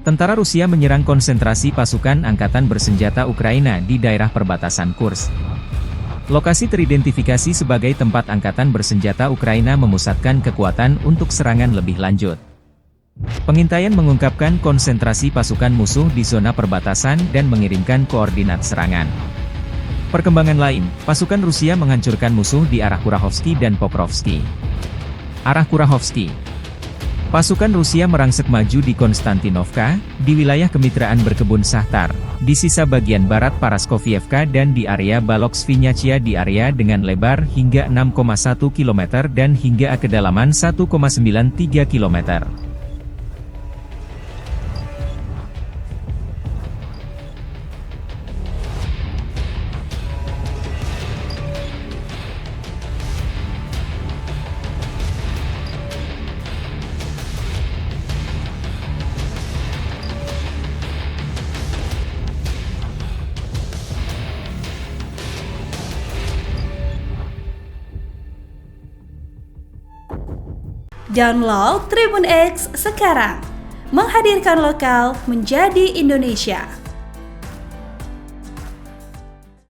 Tentara Rusia menyerang konsentrasi pasukan angkatan bersenjata Ukraina di daerah perbatasan Kursk. Lokasi teridentifikasi sebagai tempat angkatan bersenjata Ukraina memusatkan kekuatan untuk serangan lebih lanjut. Pengintaian mengungkapkan konsentrasi pasukan musuh di zona perbatasan dan mengirimkan koordinat serangan. Perkembangan lain, pasukan Rusia menghancurkan musuh di arah Kurahovsky dan Pokrovsky. Arah Kurahovsky. Pasukan Rusia merangsek maju di Konstantinovka, di wilayah kemitraan berkebun Shahtar, di sisa bagian barat Paraskovievka dan di area Balok-Svinyachia di area dengan lebar hingga 6,1 km dan hingga kedalaman 1,93 km. Download Tribun X sekarang, menghadirkan lokal menjadi Indonesia.